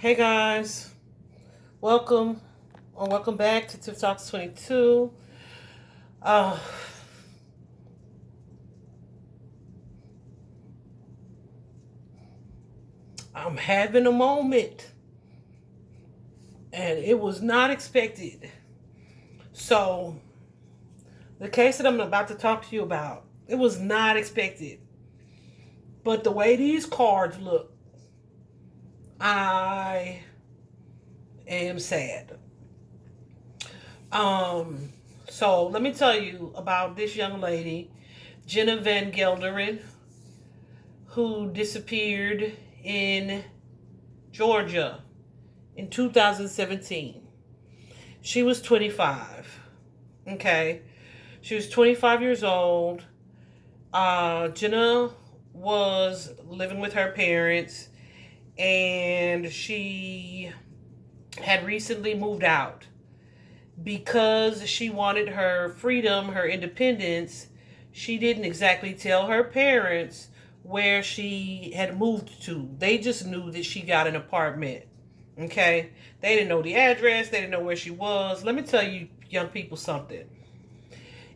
Hey guys, welcome welcome back to Tiff Talks 22. Uh, I'm having a moment, and it was not expected. So, the case that I'm about to talk to you about, it was not expected. But the way these cards look, I am sad. Um, so let me tell you about this young lady, Jenna Van Gelderen, who disappeared in Georgia in 2017. She was 25. Okay. She was 25 years old. Jenna was living with her parents, and she had recently moved out because she wanted her freedom, her independence. She didn't exactly tell her parents where she had moved to. They just knew that she got an apartment. Okay? They didn't know the address, they didn't know where she was. Let me tell you, young people, something.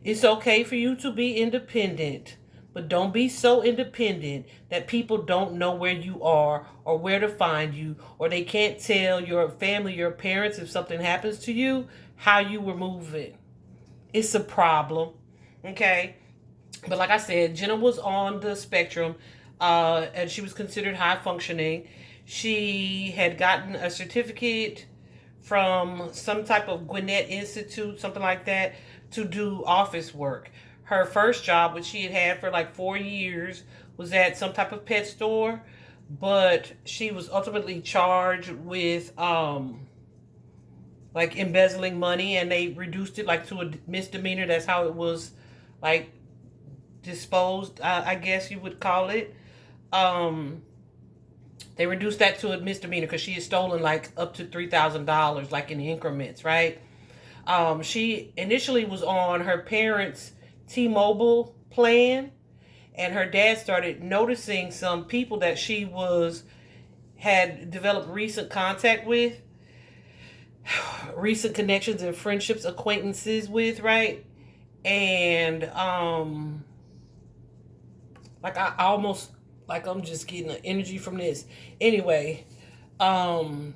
It's okay for you to be independent, but don't be so independent that people don't know where you are or where to find you, or they can't tell your family, your parents, if something happens to you, how you were moving. It's a problem. Okay? But like I said, Jenna was on the spectrum, and she was considered high functioning. She had gotten a certificate from some type of Gwinnett Institute, something like that, to do office work. Her first job, which she had had for like 4 years, was at some type of pet store, but she was ultimately charged with like embezzling money, and they reduced it like to a misdemeanor. That's how it was like disposed, I guess you would call it. Um, they reduced that to a misdemeanor because she had stolen like up to $3,000, like in increments, right? She initially was on her parents' T-Mobile plan, and her dad started noticing some people that she was had developed recent contact with, recent connections and friendships, acquaintances with, right? And like I almost like I'm just getting the energy from this. Anyway, um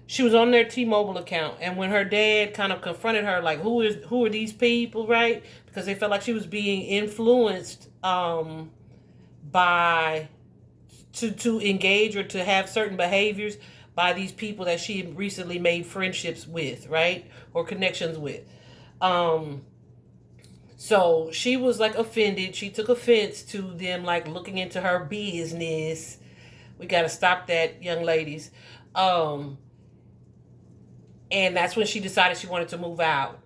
she was on their T-Mobile account, and when her dad kind of confronted her, like, who are these people, right? Because they felt like she was being influenced by to engage or to have certain behaviors by these people that she had recently made friendships with, right? Or connections with. Um so she was like offended. She took offense to them like looking into her business. We got to stop that, young ladies. Um and that's when she decided she wanted to move out.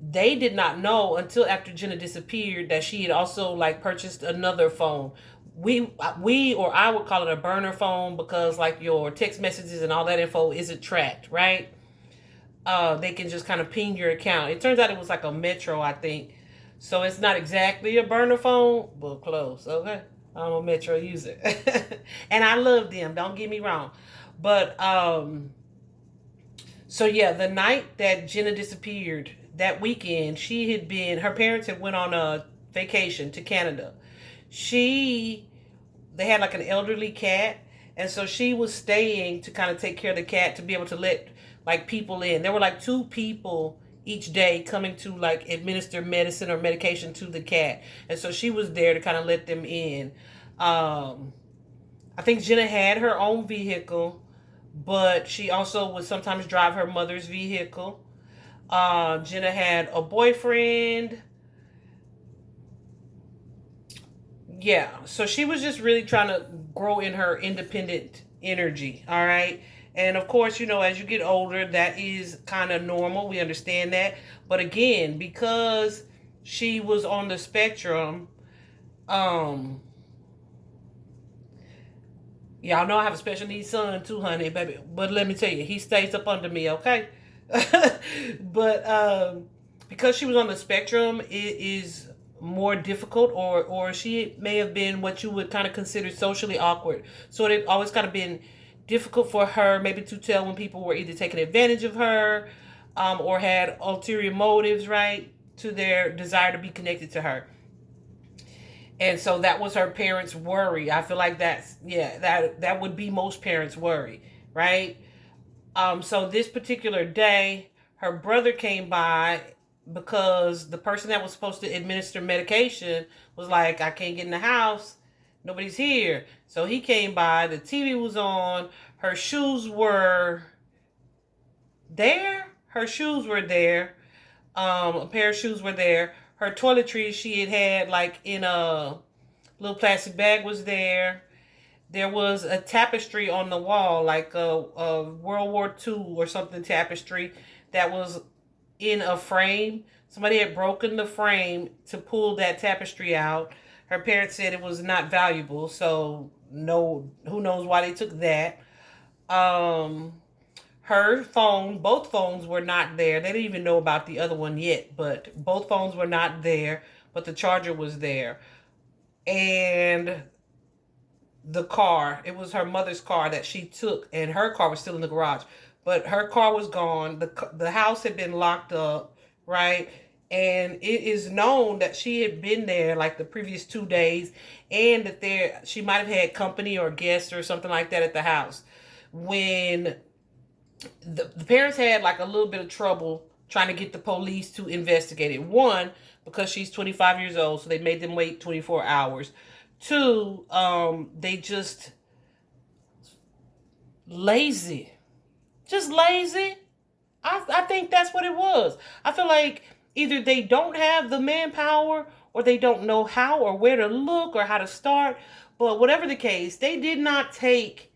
They did not know until after Jenna disappeared that she had also like purchased another phone. We or I would call it a burner phone, because like your text messages and all that info isn't tracked, right? They can just kind of ping your account. It turns out it was like a Metro, I think. So it's not exactly a burner phone, but close, okay? I'm a Metro user. And I love them, don't get me wrong. But so yeah, the night that Jenna disappeared, that weekend, her parents had went on a vacation to Canada. She they had like an elderly cat, and so she was staying to kind of take care of the cat, to be able to let like people in. There were like two people each day coming to like administer medicine or medication to the cat, and so she was there to kind of let them in. I think Jenna had her own vehicle, but she also would sometimes drive her mother's vehicle. Jenna had a boyfriend. Yeah, so she was just really trying to grow in her independent energy, all right? And of course, as you get older, that is kind of normal. We understand that. But again, because she was on the spectrum, um, y'all know I have a special needs son too, honey, baby. But let me tell you, he stays up under me, okay? But because she was on the spectrum, it is more difficult, or she may have been what you would kind of consider socially awkward. So it always kind of been difficult for her maybe to tell when people were either taking advantage of her or had ulterior motives, right, to their desire to be connected to her. And so that was her parents' worry. I feel like that would be most parents' worry, right? So this particular day, her brother came by because the person that was supposed to administer medication was like, I can't get in the house. Nobody's here. So he came by. The TV was on. Her shoes were there. Her shoes were there. A pair of shoes were there. Her toiletries she had like in a little plastic bag was there. There was a tapestry on the wall, like a World War II or something tapestry that was in a frame. Somebody had broken the frame to pull that tapestry out. Her parents said it was not valuable, so no, who knows why they took that. Her phone, both phones were not there. They didn't even know about the other one yet, but both phones were not there, but the charger was there. And the car, it was her mother's car that she took, and her car was still in the garage, but her car was gone. The house had been locked up, right? And it is known that she had been there like the previous 2 days, and that she might have had company or guests or something like that at the house when the parents had like a little bit of trouble trying to get the police to investigate it. One, because she's 25 years old, so they made them wait 24 hours. Two, they just lazy. Just lazy. I think that's what it was. I feel like either they don't have the manpower or they don't know how or where to look or how to start. But whatever the case, they did not take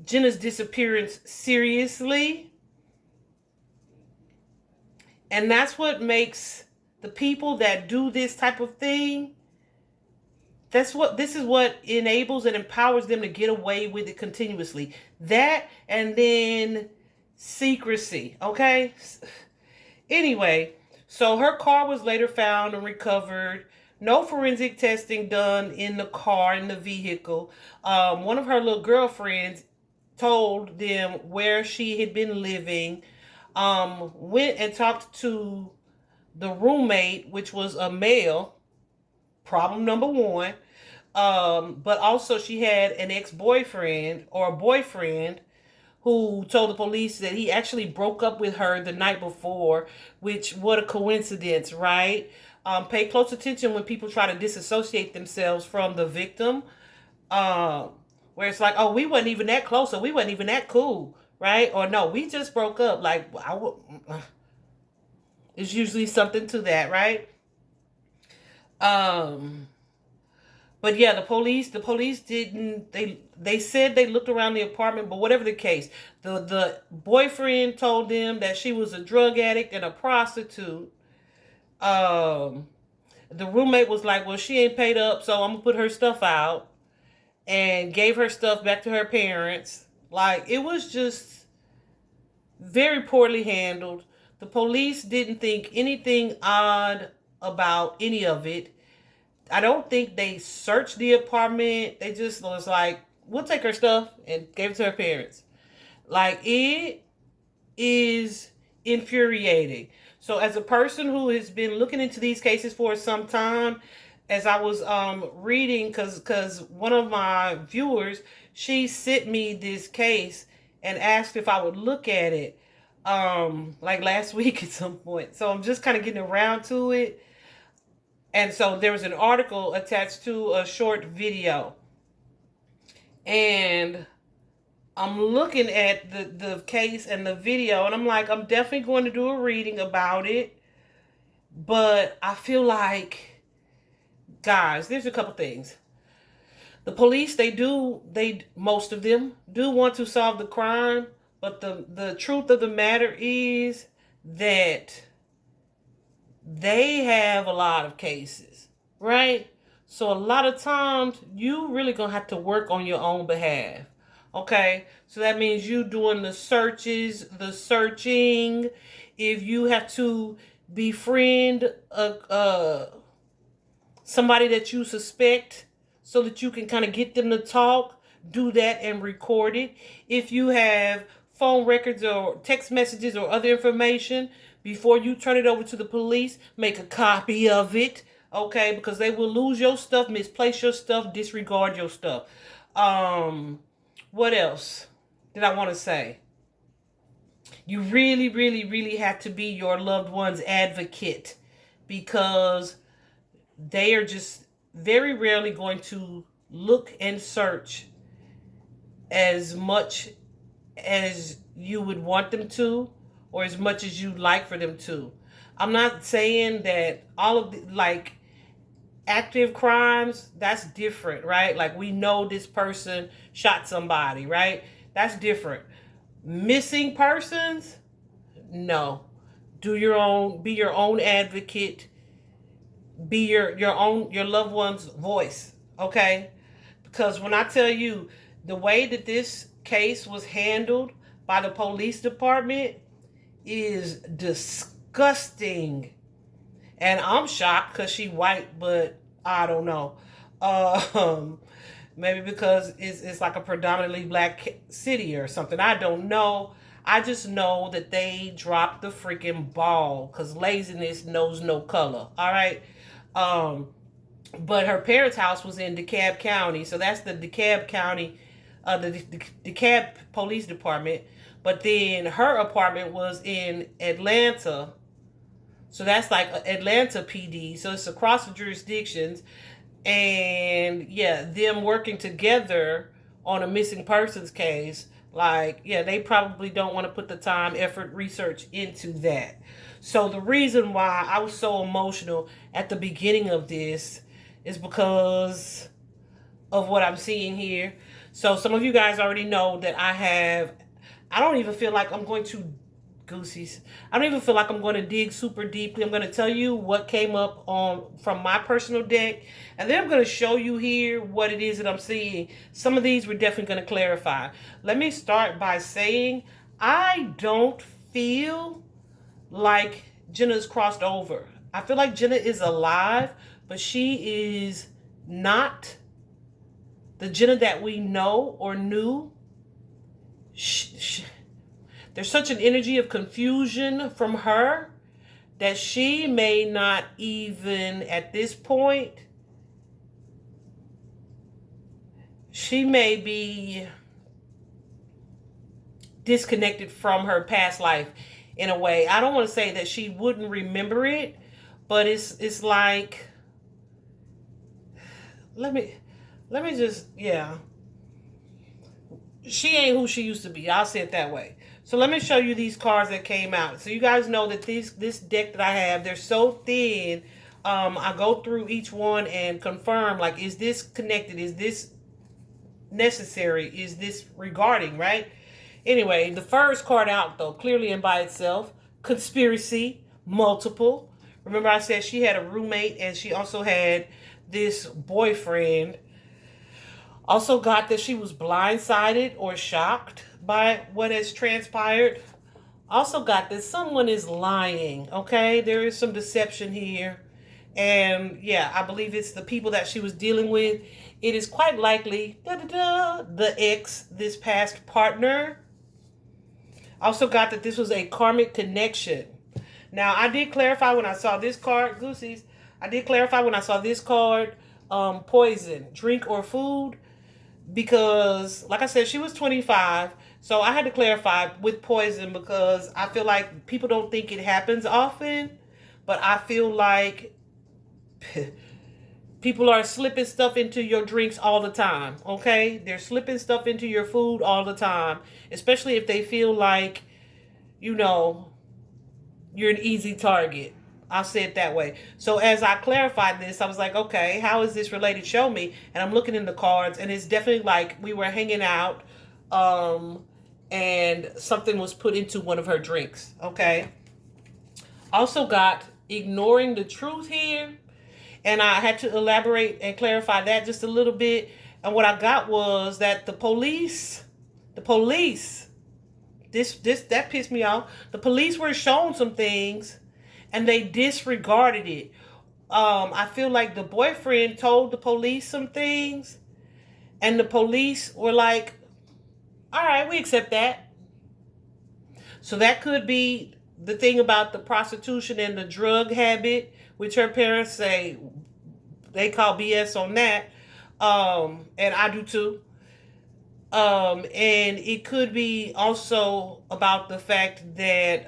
Jenna's disappearance seriously. And that's what makes the people that do this type of thing, this is what enables and empowers them to get away with it continuously. That and then secrecy, okay? Anyway, so her car was later found and recovered. No forensic testing done in the car, in the vehicle. One of her little girlfriends told them where she had been living. Went and talked to the roommate, which was a male. Problem number one. But also she had an ex-boyfriend or a boyfriend who told the police that he actually broke up with her the night before, which, what a coincidence, right? Pay close attention when people try to disassociate themselves from the victim, where it's like, oh, we wasn't even that close, or we wasn't even that cool, right? Or no, we just broke up. Like, it's usually something to that, right? But yeah, the police didn't, they said they looked around the apartment, but whatever the case, the boyfriend told them that she was a drug addict and a prostitute. The roommate was like, well, she ain't paid up, so I'm gonna put her stuff out, and gave her stuff back to her parents. Like, it was just very poorly handled. The police didn't think anything odd about any of it. I don't think they searched the apartment. They just was like, we'll take her stuff, and gave it to her parents. Like, it is infuriating. So as a person who has been looking into these cases for some time, as I was reading, because one of my viewers, she sent me this case and asked if I would look at it like last week at some point. So I'm just kind of getting around to it. And so there was an article attached to a short video. And I'm looking at the case and the video, and I'm like, I'm definitely going to do a reading about it. But I feel like, guys, there's a couple things. The police, most of them do want to solve the crime. But the truth of the matter is that they have a lot of cases, right? So a lot of times you really gonna have to work on your own behalf. Okay, so that means you doing the searches, the searching. If you have to befriend somebody that you suspect so that you can kind of get them to talk, do that and record it. If you have phone records or text messages or other information, before you turn it over to the police, make a copy of it, okay? Because they will lose your stuff, misplace your stuff, disregard your stuff. What else did I want to say? You really, really, really have to be your loved one's advocate, because they are just very rarely going to look and search as much as you would want them to, or as much as you'd like for them to. I'm not saying that all of the, like, active crimes, that's different, right? Like, we know this person shot somebody, right? That's different. Missing persons, no. Do your own, be your own advocate, be your loved one's voice, okay? Because when I tell you the way that this case was handled by the police department is disgusting. And I'm shocked because she white, but I don't know. Maybe because it's like a predominantly black city or something. I don't know. I just know that they dropped the freaking ball because laziness knows no color. All right. But her parents' house was in DeKalb County. So that's the DeKalb County, the DeKalb Police Department. But then her apartment was in Atlanta. So that's like Atlanta PD. So it's across the jurisdictions. And yeah, them working together on a missing persons case, like, yeah, they probably don't want to put the time, effort, research into that. So the reason why I was so emotional at the beginning of this is because of what I'm seeing here. So some of you guys already know that I don't even feel like I'm going to Goosies. I don't even feel like I'm going to dig super deeply. I'm going to tell you what came up from my personal deck, and then I'm going to show you here what it is that I'm seeing. Some of these we're definitely going to clarify. Let me start by saying I don't feel like Jenna's crossed over. I feel like Jenna is alive, but she is not the Jenna that we know or knew. There's such an energy of confusion from her that she may not even, at this point, she may be disconnected from her past life in a way. I don't want to say that she wouldn't remember it, but it's like, let me just, yeah. She ain't who she used to be. I'll say it that way. So let me show you these cards that came out. So you guys know that this deck that I have, they're so thin. I go through each one and confirm, like, is this connected? Is this necessary? Is this regarding, right? Anyway, the first card out, though, clearly and by itself, conspiracy, multiple. Remember I said she had a roommate and she also had this boyfriend. Also got that she was blindsided or shocked by what has transpired. Also got that someone is lying, okay? There is some deception here. And yeah, I believe it's the people that she was dealing with. It is quite likely the ex, this past partner. Also got that this was a karmic connection. Now, I did clarify when I saw this card, Goosies. I did clarify when I saw this card, poison, drink or food. Because, like I said, she was 25. So I had to clarify with poison because I feel like people don't think it happens often. But I feel like people are slipping stuff into your drinks all the time, okay? They're slipping stuff into your food all the time. Especially if they feel like, you know, you're an easy target. I'll say it that way. So as I clarified this, I was like, okay, how is this related? Show me. And I'm looking in the cards, and it's definitely like we were hanging out, and something was put into one of her drinks, okay? Also got ignoring the truth here, and I had to elaborate and clarify that just a little bit. And what I got was that the police, that pissed me off. The police were shown some things, and they disregarded it. I feel like the boyfriend told the police some things, And the police were like, all right, we accept that. So that could be the thing about the prostitution and the drug habit, which her parents say they call BS on that. And I do too. And it could be also about the fact that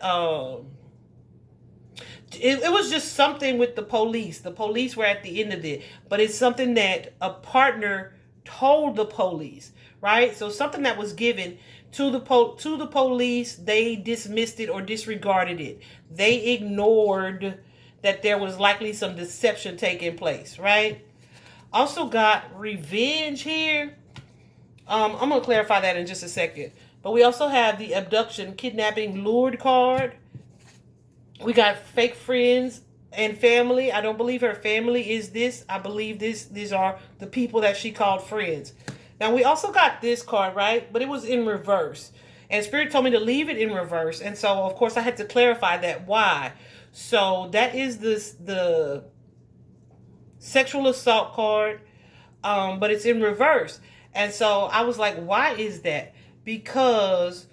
it was just something with the police. The police were at the end of it, but it's something that a partner told the police, right? So something that was given to the police, they dismissed it or disregarded it. They ignored that there was likely some deception taking place, right? Also got revenge here. I'm going to clarify that in just a second. But we also have the abduction, kidnapping, lured card. We got fake friends and family. I don't believe her family is this. I believe these are the people that she called friends. Now, we also got this card, right? But it was in reverse. And Spirit told me to leave it in reverse. And so, of course, I had to clarify that. Why? So, that is the sexual assault card. But it's in reverse. And so I was like, why is that? Because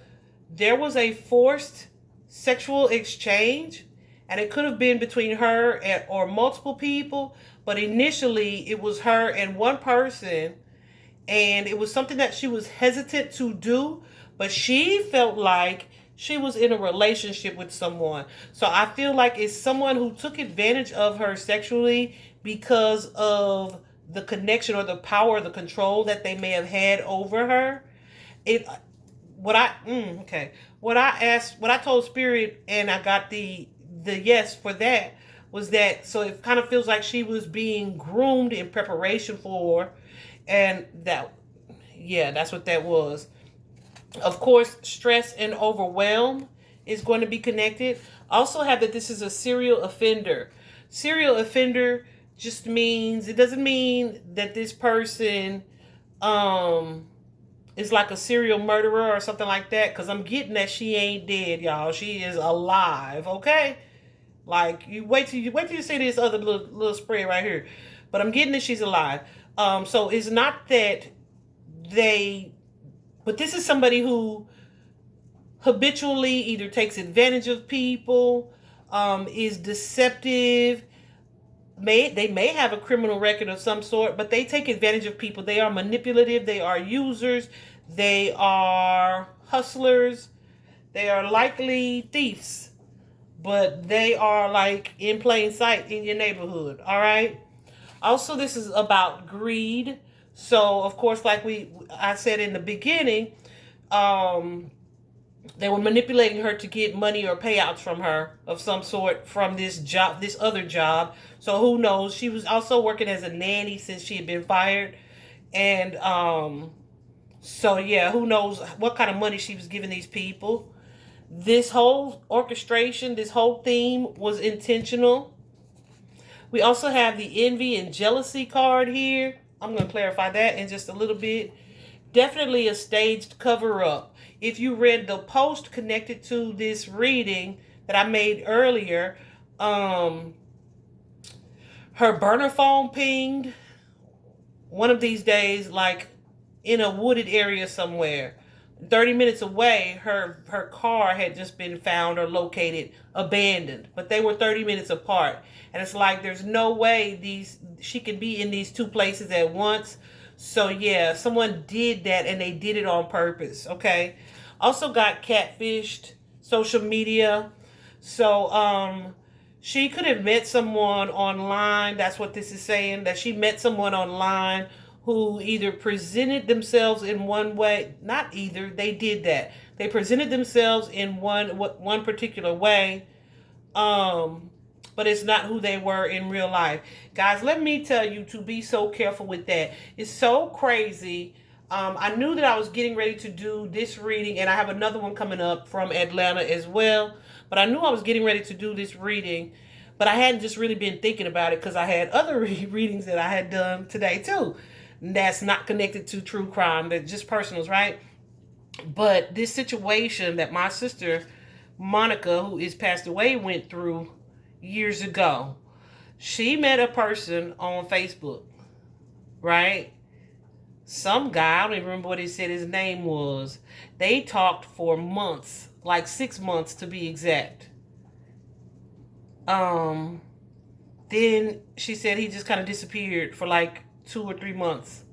there was a forced sexual exchange, and it could have been between her or multiple people, but initially it was her and one person, and it was something that she was hesitant to do, but she felt like she was in a relationship with someone. So I feel like it's someone who took advantage of her sexually because of the connection or the power or the control that they may have had over her. What I told Spirit, and I got the yes for that, was that, so it kind of feels like she was being groomed in preparation for, and that's what that was. Of course, stress and overwhelm is going to be connected. Also have that this is a serial offender. Serial offender just means, it doesn't mean that this person is like a serial murderer or something like that, because I'm getting that she ain't dead, y'all. She is alive, okay? Like, you wait till you see this other little spread right here. But I'm getting that she's alive. So it's not that but this is somebody who habitually either takes advantage of people, is deceptive. They may have a criminal record of some sort, but they take advantage of people. They are manipulative. They are users. They are hustlers. They are likely thieves, but they are like in plain sight in your neighborhood. All right. Also, this is about greed. So, of course, like I said in the beginning, they were manipulating her to get money or payouts from her of some sort from this other job. So who knows? She was also working as a nanny since she had been fired. And so yeah, who knows what kind of money she was giving these people. This whole orchestration, this whole theme was intentional. We also have the envy and jealousy card here. I'm going to clarify that in just a little bit. Definitely a staged cover-up. If you read the post connected to this reading that I made earlier, her burner phone pinged one of these days, like in a wooded area somewhere. 30 minutes away, her car had just been found or located abandoned, but they were 30 minutes apart. And it's like there's no way she could be in these two places at once. So yeah, someone did that, and they did it on purpose. Okay. Also got catfished, social media. So she could have met someone online. That's what this is saying, that she met someone online who either presented themselves in one way, not either, they did that. They presented themselves in one particular way, but it's not who they were in real life. Guys, let me tell you to be so careful with that. It's so crazy. I knew that I was getting ready to do this reading, and I have another one coming up from Atlanta as well, but I knew I was getting ready to do this reading, but I hadn't just really been thinking about it because I had other readings that I had done today too. That's not connected to true crime, that's just personals, right? But this situation that my sister Monica, who is passed away, went through years ago, she met a person on Facebook, right? some guy, I don't even remember what he said his name was. They talked for months, like 6 months to be exact. Then she said he just kind of disappeared for like 2 or 3 months.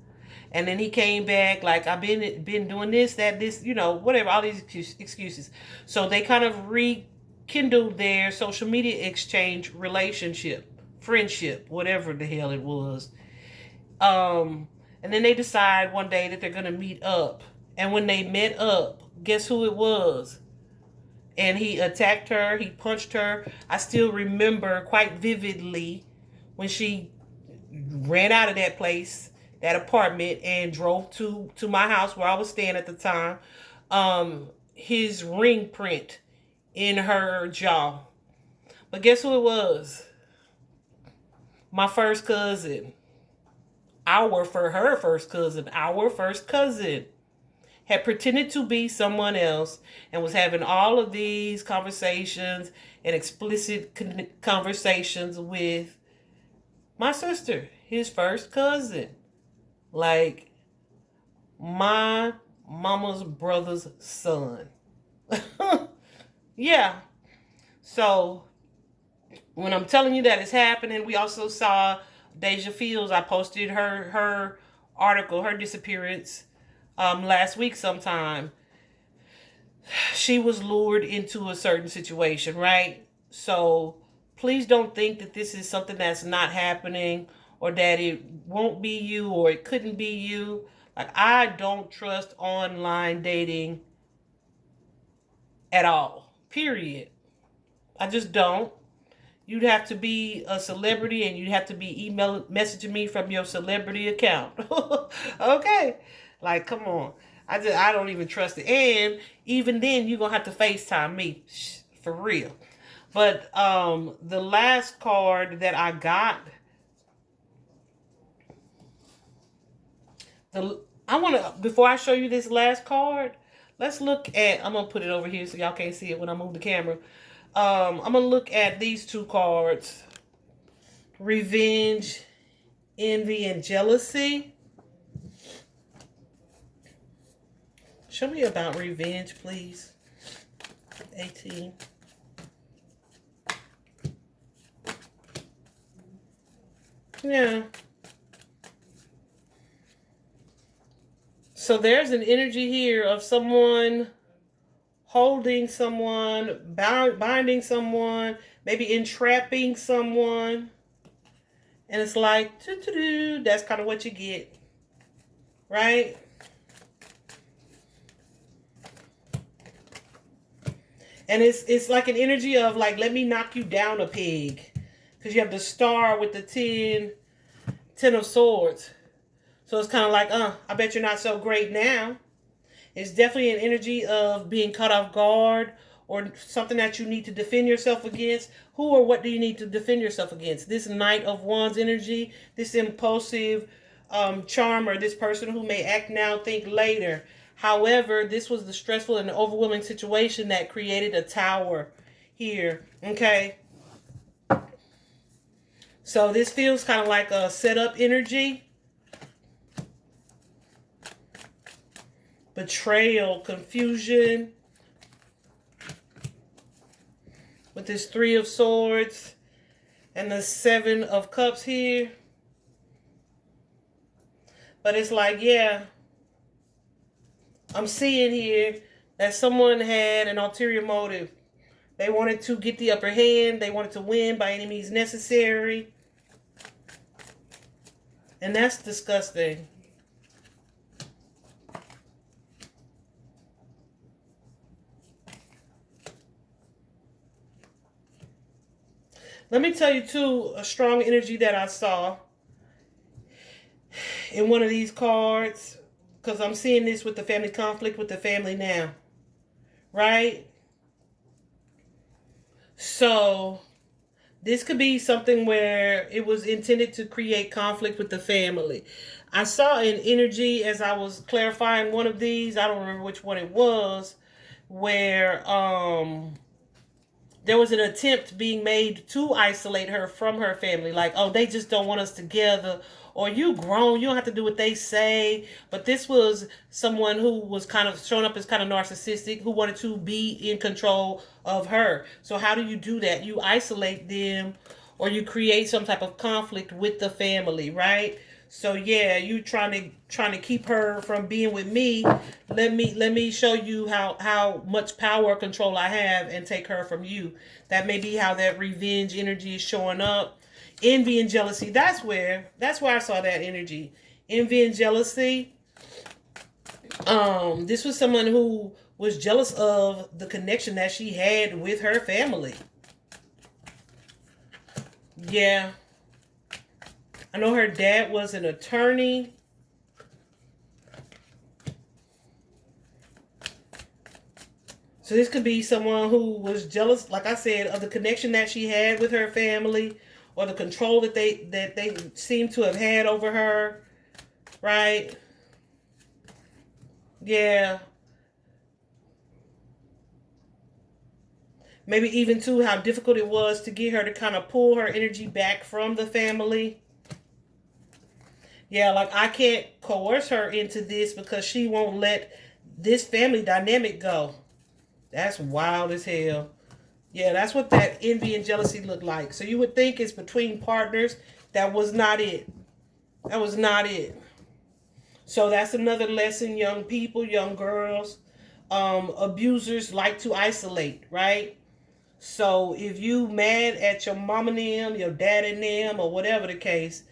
And then he came back like, I've been doing this, that, this, whatever, all these excuses. So they kind of rekindled their social media exchange relationship, friendship, whatever the hell it was. And then they decide one day that they're going to meet up. And when they met up, guess who it was? And he attacked her. He punched her. I still remember quite vividly when she ran out of that place, that apartment, and drove to my house where I was staying at the time. His ring print in her jaw. But guess who it was? My first cousin. Our first cousin had pretended to be someone else and was having all of these conversations and explicit conversations with my sister, his first cousin. Like my mama's brother's son. Yeah. So when I'm telling you that it's happening, we also saw Deja Fields. I posted her article, her disappearance, last week sometime. She was lured into a certain situation, right? So please don't think that this is something that's not happening or that it won't be you or it couldn't be you. Like, I don't trust online dating at all, period. I just don't. You'd have to be a celebrity and you'd have to be messaging me from your celebrity account. Okay. Like, come on. I don't even trust it. And even then, you're going to have to FaceTime me. For real. But the last card that I got, before I show you this last card, let's look at, I'm going to put it over here so y'all can't see it when I move the camera. I'm going to look at these two cards. Revenge, envy, and jealousy. Show me about revenge, please. 18. Yeah. So there's an energy here of someone holding someone, binding someone, maybe entrapping someone. And it's like, that's kind of what you get. Right? And it's like an energy of like, let me knock you down a peg. Because you have the star with the 10 of swords. So it's kind of like, I bet you're not so great now. It's definitely an energy of being caught off guard or something that you need to defend yourself against. Who or what do you need to defend yourself against? This Knight of Wands energy, this impulsive charmer, this person who may act now, think later. However, this was the stressful and overwhelming situation that created a tower here. Okay. So this feels kind of like a setup energy. Betrayal, confusion. With this 3 of Swords and the 7 of Cups here. But it's like, yeah, I'm seeing here that someone had an ulterior motive. They wanted to get the upper hand. They wanted to win by any means necessary. And that's disgusting. Let me tell you, too, a strong energy that I saw in one of these cards. Because I'm seeing this with the family conflict with the family now. Right? So, this could be something where it was intended to create conflict with the family. I saw an energy as I was clarifying one of these. I don't remember which one it was. Where, there was an attempt being made to isolate her from her family. Like, oh, they just don't want us together. Or you grown, you don't have to do what they say. But this was someone who was kind of showing up as kind of narcissistic, who wanted to be in control of her. So how do you do that? You isolate them, or you create some type of conflict with the family, right? So yeah, you trying to keep her from being with me. Let me show you how much power or control I have and take her from you. That may be how that revenge energy is showing up. Envy and jealousy. That's where I saw that energy. Envy and jealousy. This was someone who was jealous of the connection that she had with her family. Yeah. I know her dad was an attorney. So this could be someone who was jealous, like I said, of the connection that she had with her family, or the control that they seem to have had over her, right? Yeah. Maybe even too how difficult it was to get her to kind of pull her energy back from the family. Yeah, like I can't coerce her into this because she won't let this family dynamic go. That's wild as hell. Yeah, that's what that envy and jealousy look like. So you would think it's between partners. That was not it. That was not it. So that's another lesson, young people, young girls. Abusers like to isolate, right? So if you mad at your mom and them, your dad and them, or whatever the case,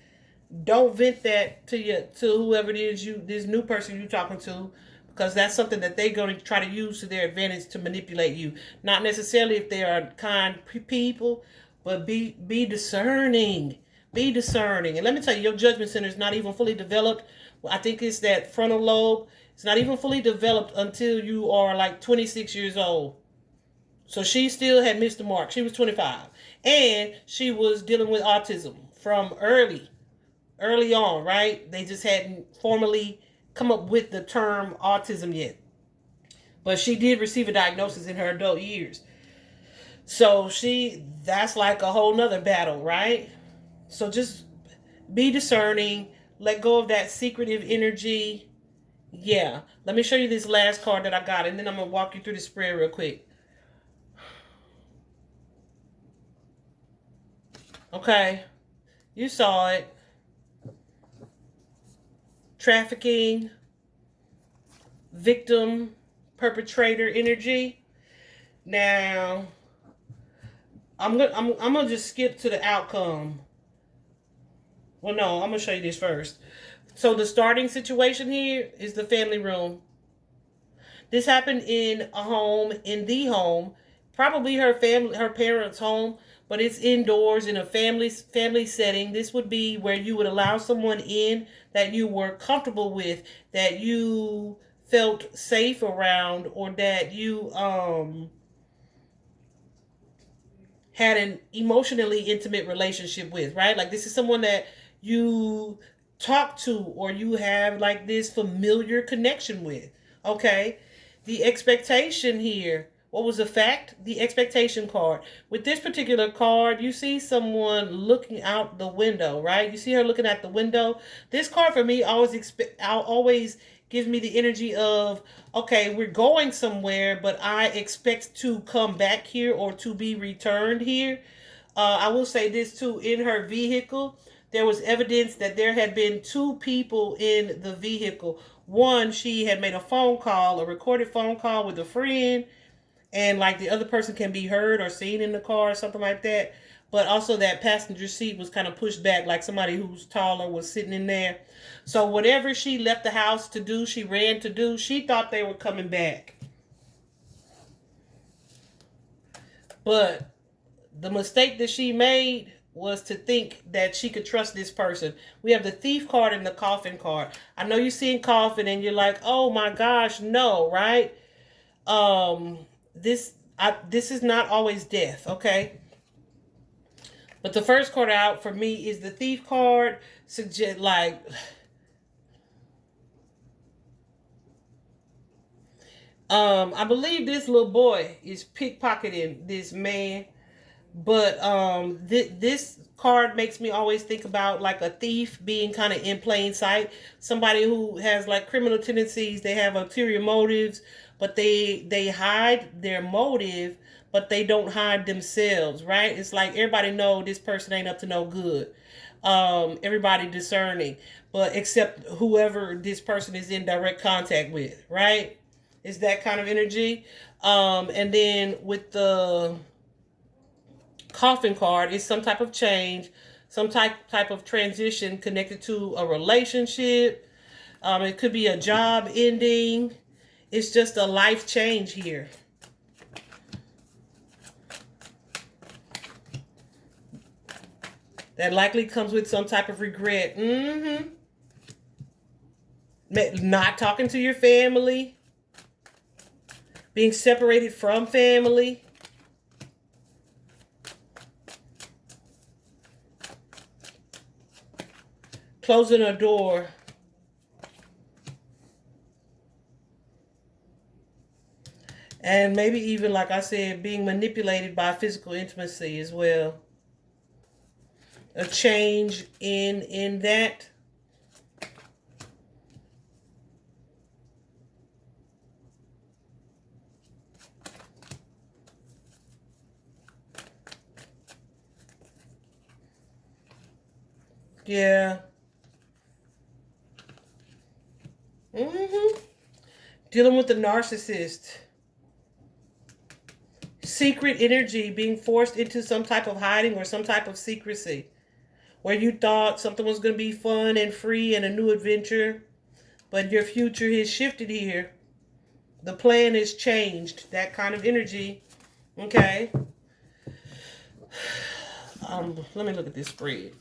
don't vent that to whoever it is this new person you're talking to, because that's something that they're going to try to use to their advantage to manipulate you. Not necessarily if they are kind people, but be discerning. Be discerning. And let me tell you, your judgment center is not even fully developed. I think it's that frontal lobe. It's not even fully developed until you are like 26 years old. So she still had missed the mark. She was 25. And she was dealing with autism from early on, right? They just hadn't formally come up with the term autism yet. But she did receive a diagnosis in her adult years. So that's like a whole nother battle, right? So just be discerning. Let go of that secretive energy. Yeah. Let me show you this last card that I got, and then I'm going to walk you through the spread real quick. Okay. You saw it. Trafficking, victim, perpetrator energy. Now, I'm gonna just skip to the outcome. Well, no, I'm gonna show you this first. So the starting situation here is the family room. This happened in a home, in the home, probably her parents' home, but it's indoors in a family setting. This would be where you would allow someone in that you were comfortable with, that you felt safe around, or that you had an emotionally intimate relationship with, right? Like this is someone that you talk to, or you have like this familiar connection with. Okay. The expectation here. What was the fact? The expectation card. With this particular card, you see someone looking out the window, right? You see her looking at the window. This card for me always gives me the energy of, okay, we're going somewhere, but I expect to come back here or to be returned here. I will say this too, in her vehicle, there was evidence that there had been two people in the vehicle. One, she had made a recorded phone call with a friend, and like the other person can be heard or seen in the car or something like that. But also that passenger seat was kind of pushed back, like somebody who's taller was sitting in there. So whatever she left the house to do, she ran to do, she thought they were coming back. But the mistake that she made was to think that she could trust this person. We have the thief card and the coffin card. I know you're seeing coffin and you're like, oh my gosh, no, right? This is not always death, okay? But the first card out for me is the thief card. Suggest like I believe this little boy is pickpocketing this man, but this card makes me always think about like a thief being kind of in plain sight. Somebody who has like criminal tendencies. They have ulterior motives, but they hide their motive, but they don't hide themselves. Right? It's like everybody know this person ain't up to no good. Everybody discerning, but except whoever this person is in direct contact with. Right? It's that kind of energy. And then with the coffin card, it's some type of change, some type of transition connected to a relationship. It could be a job ending. It's just a life change here. That likely comes with some type of regret. Not talking to your family, being separated from family. Closing a door. And maybe even, like I said, being manipulated by physical intimacy as well. A change in that. Yeah. Dealing with the narcissist. Secret energy, being forced into some type of hiding or some type of secrecy. Where you thought something was going to be fun and free and a new adventure, but your future has shifted here. The plan has changed. That kind of energy. Okay. Let me look at this spread.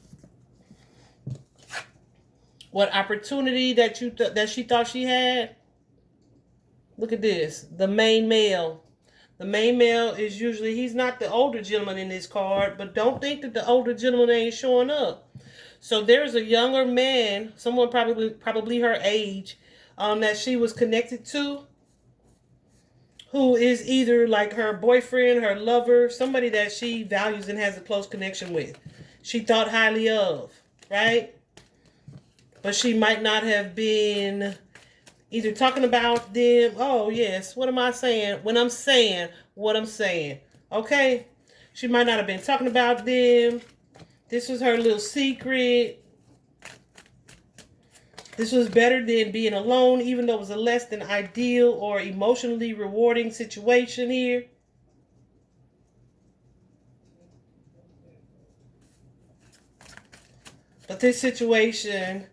What opportunity that that she thought she had? Look at this. The main male. The main male is usually, he's not the older gentleman in this card, but don't think that the older gentleman ain't showing up. So there's a younger man, someone probably her age, that she was connected to, who is either like her boyfriend, her lover, somebody that she values and has a close connection with. She thought highly of, right? But she might not have been either talking about them. Oh, yes. What am I saying? When I'm saying what I'm saying. Okay? She might not have been talking about them. This was her little secret. This was better than being alone, even though it was a less than ideal or emotionally rewarding situation here. But this situation,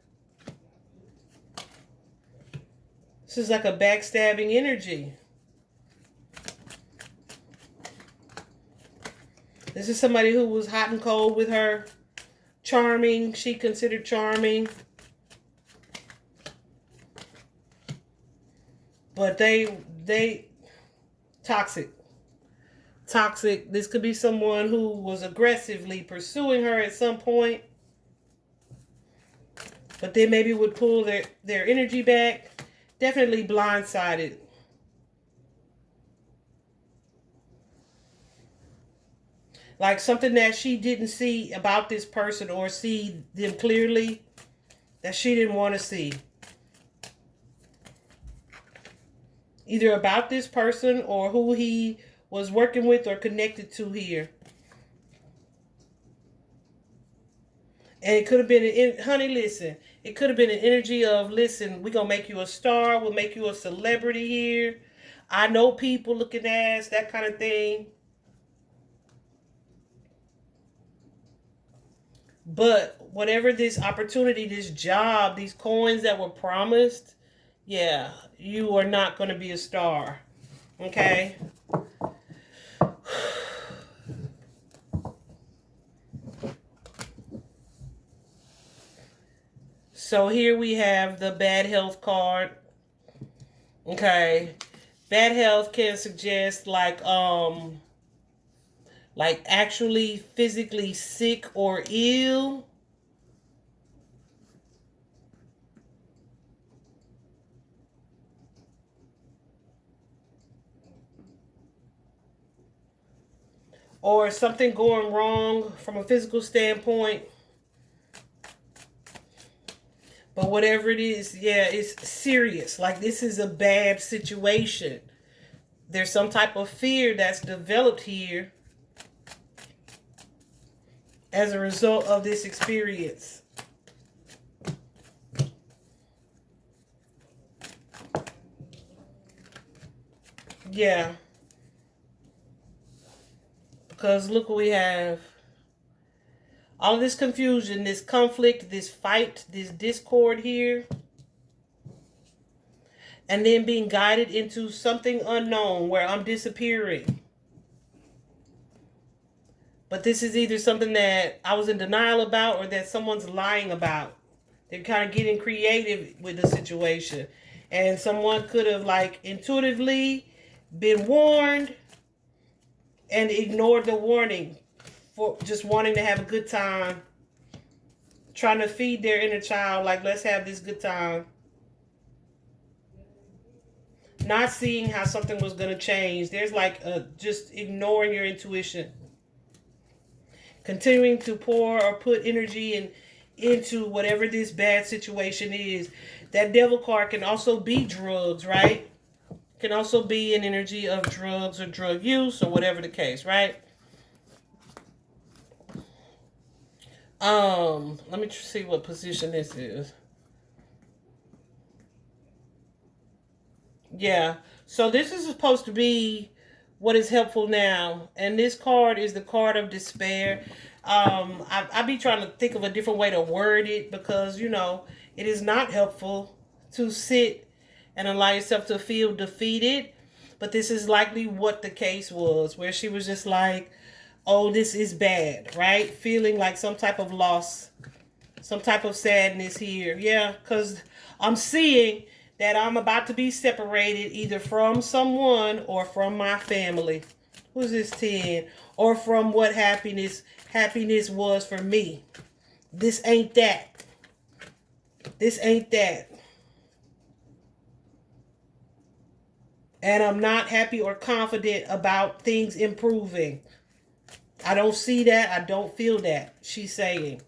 this is like a backstabbing energy. This is somebody who was hot and cold with her. Charming. She considered charming. But they toxic. Toxic. This could be someone who was aggressively pursuing her at some point. But they maybe would pull their energy back. Definitely blindsided. Like something that she didn't see about this person or see them clearly, that she didn't want to see. Either about this person or who he was working with or connected to here. And it could have been, honey, listen, it could have been an energy of, listen, we're going to make you a star. We'll make you a celebrity here. I know people looking at us, that kind of thing. But whatever this opportunity, this job, these coins that were promised, yeah, you are not going to be a star. Okay? So here we have the bad health card. Okay. Bad health can suggest like actually physically sick or ill. or something going wrong from a physical standpoint. But whatever it is, yeah, it's serious. Like, this is a bad situation. There's some type of fear that's developed here as a result of this experience. Yeah. Because look what we have. All of this confusion, this conflict, this fight, this discord here. And then being guided into something unknown where I'm disappearing. But this is either something that I was in denial about or that someone's lying about. They're kind of getting creative with the situation. And someone could have, like, intuitively been warned and ignored the warning for just wanting to have a good time. Trying to feed their inner child, like, let's have this good time. Not seeing how something was going to change. There's like just ignoring your intuition. Continuing to pour or put energy into whatever this bad situation is. That devil card can also be drugs, right? Can also be an energy of drugs or drug use or whatever the case, right? Let me see what position this is. Yeah, so this is supposed to be what is helpful now. And this card is the card of despair. I be trying to think of a different way to word it because, you know, it is not helpful to sit and allow yourself to feel defeated. But this is likely what the case was, where she was just like, oh, this is bad, right? Feeling like some type of loss, some type of sadness here. Yeah, because I'm seeing that I'm about to be separated either from someone or from my family. Who's this 10? Or from what happiness was for me. This ain't that. This ain't that. And I'm not happy or confident about things improving. I don't see that. I don't feel that, she's saying.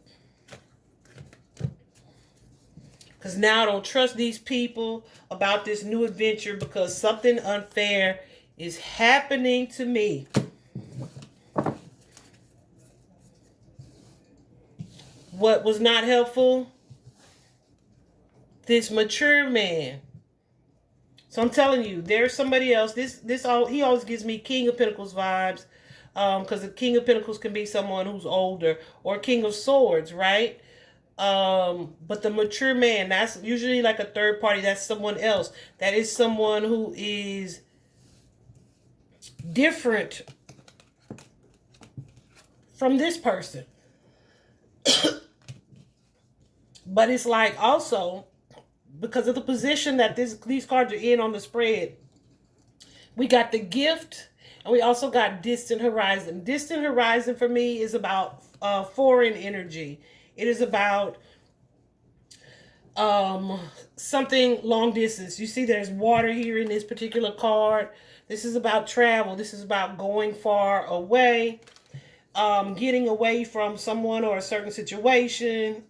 Because now I don't trust these people about this new adventure because something unfair is happening to me. What was not helpful? This mature man. So I'm telling you, there's somebody else. He always gives me King of Pentacles vibes. Because the King of Pentacles can be someone who's older. Or King of Swords, right? But the mature man, that's usually like a third party. That's someone else. That is someone who is different from this person. But it's like also, because of the position that these cards are in on the spread, we got the gift and we also got distant horizon. Distant horizon for me is about foreign energy. It is about something long distance. You see there's water here in this particular card. This is about travel. This is about going far away, getting away from someone or a certain situation.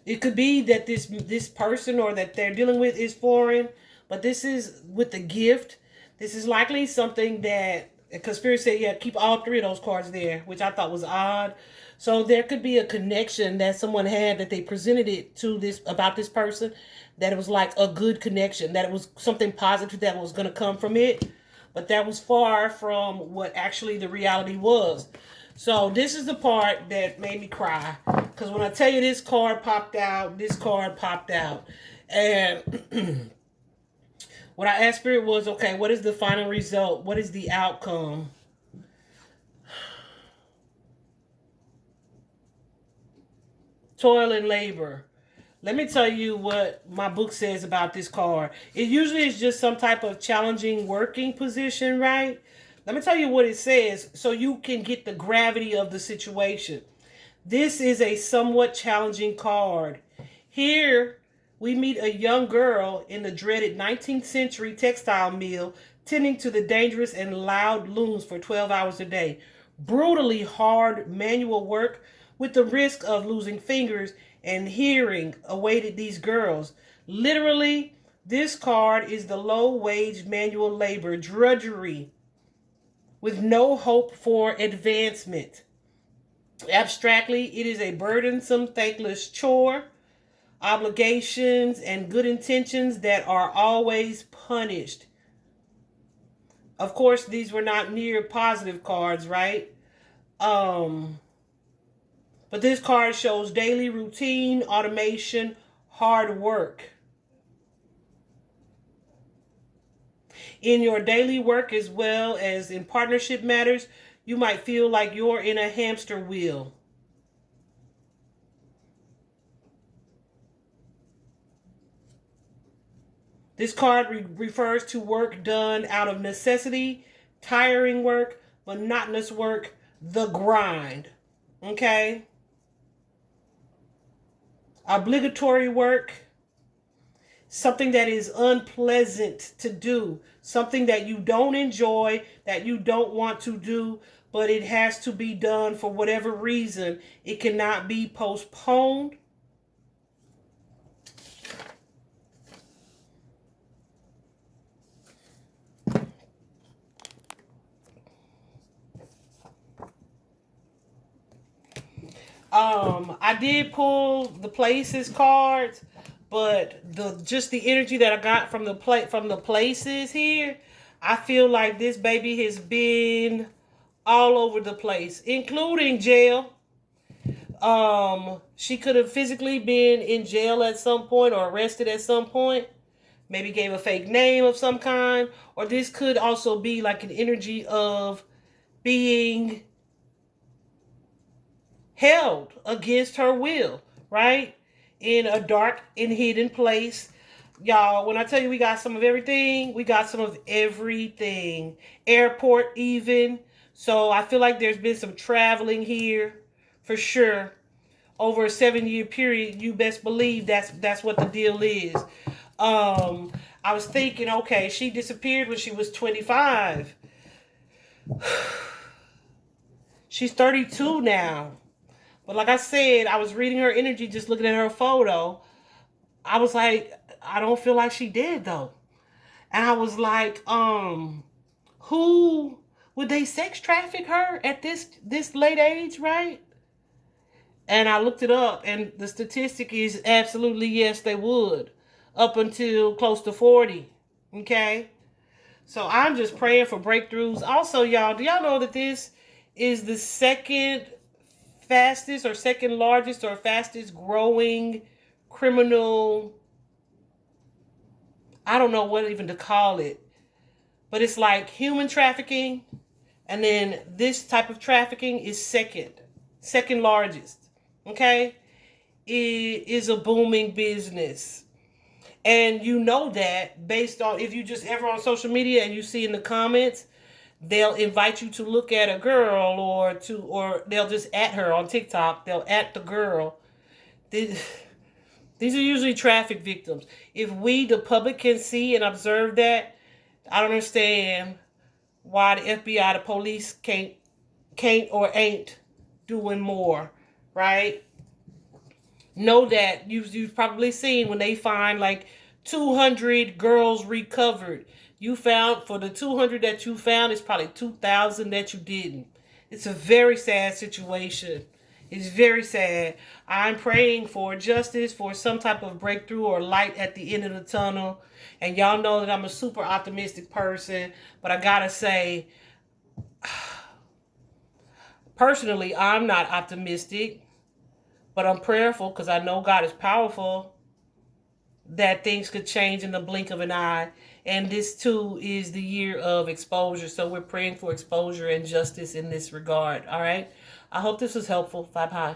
It could be that this person or that they're dealing with is foreign, but this is with the gift. This is likely something that a conspiracy said, yeah, keep all three of those cards there, which I thought was odd. So there could be a connection that someone had that they presented it to about this person, that it was like a good connection, that it was something positive that was going to come from it. But that was far from what actually the reality was. So this is the part that made me cry. Because when I tell you this card popped out, And what I asked Spirit was, okay, what is the final result? What is the outcome? Toil and labor. Let me tell you what my book says about this card. It usually is just some type of challenging working position, right? Let me tell you what it says so you can get the gravity of the situation. This is a somewhat challenging card. Here, we meet a young girl in the dreaded 19th century textile mill tending to the dangerous and loud looms for 12 hours a day. Brutally hard manual work with the risk of losing fingers and hearing awaited these girls. Literally, this card is the low-wage manual labor drudgery with no hope for advancement. Abstractly, it is a burdensome, thankless chore, obligations, and good intentions that are always punished. Of course, these were not near positive cards, right? But this card shows daily routine, automation, hard work. In your daily work as well as in partnership matters, you might feel like you're in a hamster wheel. This card refers to work done out of necessity, tiring work, monotonous work, the grind. Okay? Obligatory work, something that is unpleasant to do, something that you don't enjoy, that you don't want to do, but it has to be done for whatever reason. It cannot be postponed. I did pull the places cards, but the energy that I got from the places here, I feel like this baby has been all over the place, including jail. She could have physically been in jail at some point or arrested at some point. Maybe gave a fake name of some kind, or this could also be like an energy of being held against her will, right? In a dark and hidden place. Y'all, when I tell you we got some of everything, we got some of everything. Airport even. So I feel like there's been some traveling here for sure. Over a 7-year period, you best believe that's what the deal is. I was thinking, okay, she disappeared when she was 25. She's 32 now. But like I said, I was reading her energy, just looking at her photo. I was like, I don't feel like she did though. And I was like, who would they sex traffic her at this late age, right? And I looked it up, and the statistic is absolutely yes, they would, up until close to 40. Okay, so I'm just praying for breakthroughs. Also, y'all, do y'all know that this is the second fastest or second largest or fastest growing criminal, I don't know what even to call it, but it's like human trafficking, and then this type of trafficking is second largest. Okay, it is a booming business, and you know that based on, if you just ever on social media and you see in the comments, they'll invite you to look at a girl or they'll just at her on TikTok. They'll at the girl. These are usually traffic victims. If we, the public, can see and observe that, I don't understand why the FBI, the police can't or ain't doing more, right? Know that you've probably seen when they find like 200 girls recovered. You found, for the 200 that you found, it's probably 2,000 that you didn't. It's a very sad situation. It's very sad. I'm praying for justice, for some type of breakthrough or light at the end of the tunnel. And y'all know that I'm a super optimistic person, but I gotta say, personally, I'm not optimistic, but I'm prayerful because I know God is powerful, that things could change in the blink of an eye. And this too is the year of exposure. So we're praying for exposure and justice in this regard. All right. I hope this was helpful. Bye bye.